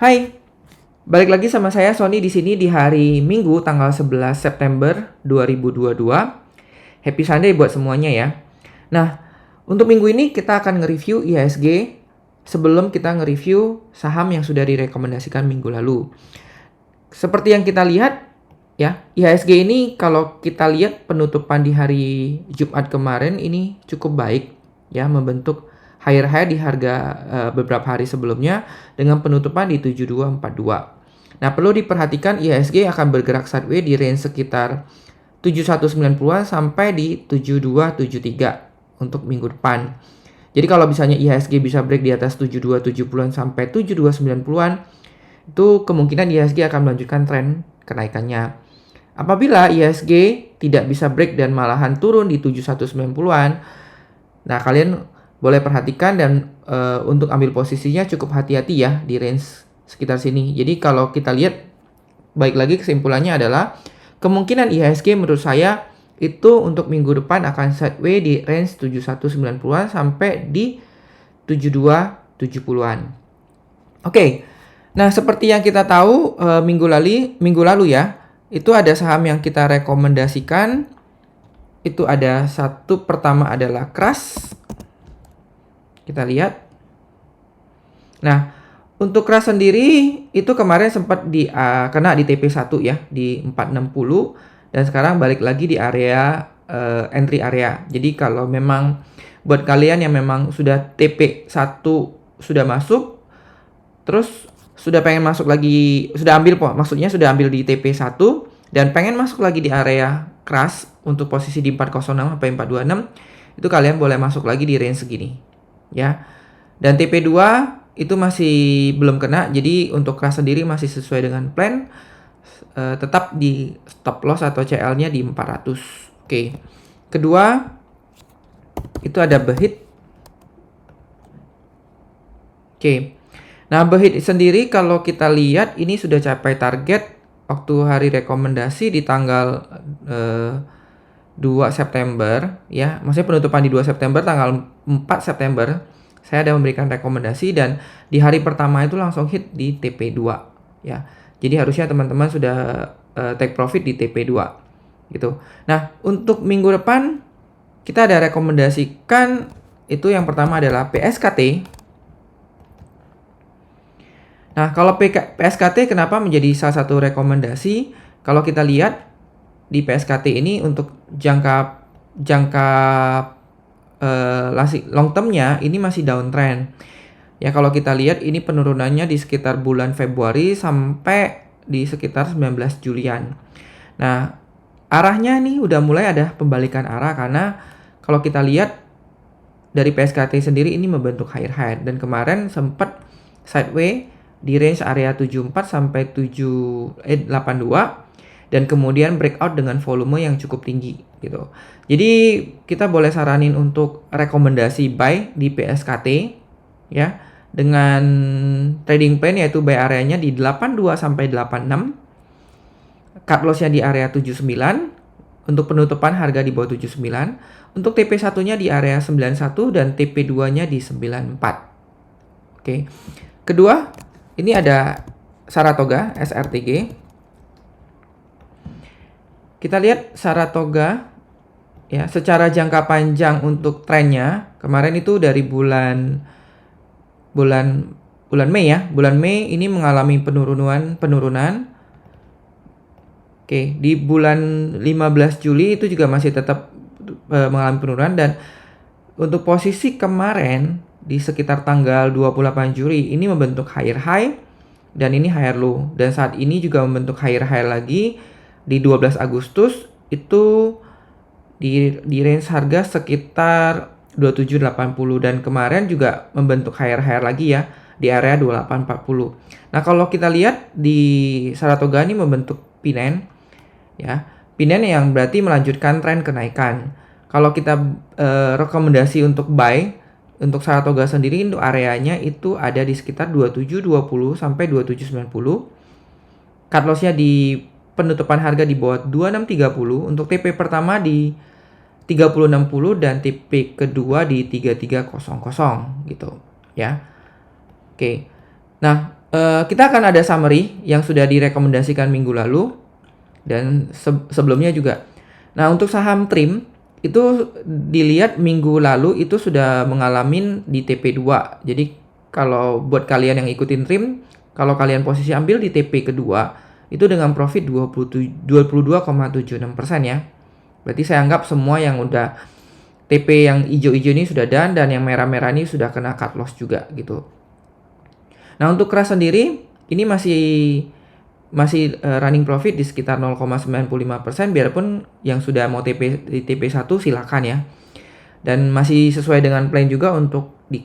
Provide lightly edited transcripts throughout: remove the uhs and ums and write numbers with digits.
Hai, balik lagi sama saya Sony di sini di hari Minggu tanggal 11 September 2022. Happy Sunday buat semuanya ya. Nah, untuk minggu ini kita akan nge-review IHSG sebelum kita nge-review saham yang sudah direkomendasikan minggu lalu. Seperti yang kita lihat ya, IHSG ini kalau kita lihat penutupan di hari Jumat kemarin ini cukup baik ya, membentuk higher high di harga beberapa hari sebelumnya dengan penutupan di 7242. Nah, perlu diperhatikan IHSG akan bergerak sideways di range sekitar 7190-an sampai di 7273 untuk minggu depan. Jadi kalau misalnya IHSG bisa break di atas 7270-an sampai 7290-an, itu kemungkinan IHSG akan melanjutkan tren kenaikannya. Apabila IHSG tidak bisa break dan malahan turun di 7190-an, nah kalian boleh perhatikan dan untuk ambil posisinya cukup hati-hati ya di range sekitar sini. Jadi kalau kita lihat, baik lagi kesimpulannya adalah kemungkinan IHSG menurut saya itu untuk minggu depan akan sideways di range 7190-an sampai di 7270-an. Oke. Nah, seperti yang kita tahu minggu lalu ya, itu ada saham yang kita rekomendasikan. Itu ada satu, pertama adalah Crush. Kita lihat. Nah, untuk Crush sendiri itu kemarin sempat kena di TP1 ya, di 460 dan sekarang balik lagi di area entry area. Jadi kalau memang buat kalian yang memang sudah TP1 sudah masuk, terus sudah pengen masuk lagi, sudah ambil maksudnya sudah ambil di TP1 dan pengen masuk lagi di area Crush untuk posisi di 406 sampai 426, itu kalian boleh masuk lagi di range segini ya. Dan TP2 itu masih belum kena, jadi untuk Crush sendiri masih sesuai dengan plan, tetap di stop loss atau CL-nya di 400. Oke. Kedua itu ada Behit. Oke. Nah, Behit sendiri kalau kita lihat ini sudah capai target waktu hari rekomendasi di tanggal 2 September ya. Maksudnya penutupan di 2 September, tanggal 4 September saya ada memberikan rekomendasi dan di hari pertama itu langsung hit di TP2 ya. Jadi harusnya teman-teman sudah take profit di TP2 gitu. Nah, untuk minggu depan kita ada rekomendasikan itu yang pertama adalah PSKT. Nah, kalau PSKT kenapa menjadi salah satu rekomendasi? Kalau kita lihat di PSKT ini untuk jangka long termnya ini masih downtrend. Ya, kalau kita lihat ini penurunannya di sekitar bulan Februari sampai di sekitar 19 Julian. Nah, arahnya nih udah mulai ada pembalikan arah karena kalau kita lihat dari PSKT sendiri ini membentuk higher high dan kemarin sempat sideways di range area 74 sampai 82 dan kemudian breakout dengan volume yang cukup tinggi gitu. Jadi kita boleh saranin untuk rekomendasi buy di PSKT ya dengan trading plan yaitu buy areanya di 82 sampai 86. Cut loss-nya di area 79. Untuk penutupan harga di bawah 79. Untuk TP1-nya di area 91 dan TP2-nya di 94. Oke. Kedua, ini ada Saratoga SRTG. Kita lihat Saratoga ya, secara jangka panjang untuk trennya kemarin itu dari bulan Mei ya. Bulan Mei ini mengalami penurunan. Oke, di bulan 15 Juli itu juga masih tetap mengalami penurunan dan untuk posisi kemarin di sekitar tanggal 28 Juli ini membentuk higher high dan ini higher low dan saat ini juga membentuk higher high lagi di 12 Agustus itu di range harga sekitar 2780 dan kemarin juga membentuk higher high lagi ya di area 2840. Nah, kalau kita lihat di Saratoga ini membentuk P9 ya. P9 yang berarti melanjutkan tren kenaikan. Kalau kita rekomendasi untuk buy untuk Saratoga sendiri untuk areanya itu ada di sekitar 2720 sampai 2790. Cut loss-nya di penutupan harga di bawah 2630. Untuk TP pertama di 3060 dan TP kedua di 3300 gitu ya. Oke. Nah, Kita akan ada summary yang sudah direkomendasikan minggu lalu dan sebelumnya juga. Nah, untuk saham TRIM itu dilihat minggu lalu itu sudah mengalami di TP2. Jadi kalau buat kalian yang ikutin TRIM, kalau kalian posisi ambil di TP kedua itu dengan profit 22,76% ya. Berarti saya anggap semua yang udah TP yang hijau-hijau ini sudah done dan yang merah-merah ini sudah kena cut loss juga gitu. Nah, untuk KRAS sendiri ini masih running profit di sekitar 0,95%, biarpun yang sudah mau TP di TP1 silakan ya. Dan masih sesuai dengan plan juga untuk di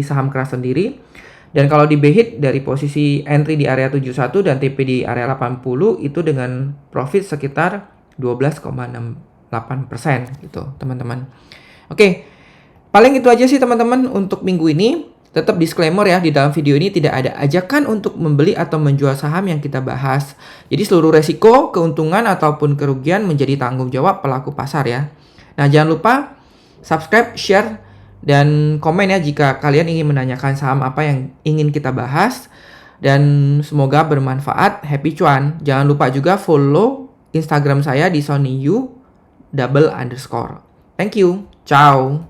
saham KRAS sendiri. Dan kalau di BHIT dari posisi entry di area 71 dan TP di area 80 itu dengan profit sekitar 12,68% gitu, teman-teman. Oke. Paling itu aja sih teman-teman untuk minggu ini. Tetap disclaimer ya, di dalam video ini tidak ada ajakan untuk membeli atau menjual saham yang kita bahas. Jadi seluruh resiko, keuntungan ataupun kerugian menjadi tanggung jawab pelaku pasar ya. Nah, jangan lupa subscribe, share, dan komen ya jika kalian ingin menanyakan saham apa yang ingin kita bahas. Dan semoga bermanfaat. Happy cuan. Jangan lupa juga follow Instagram saya di sonnyu__. Thank you. Ciao.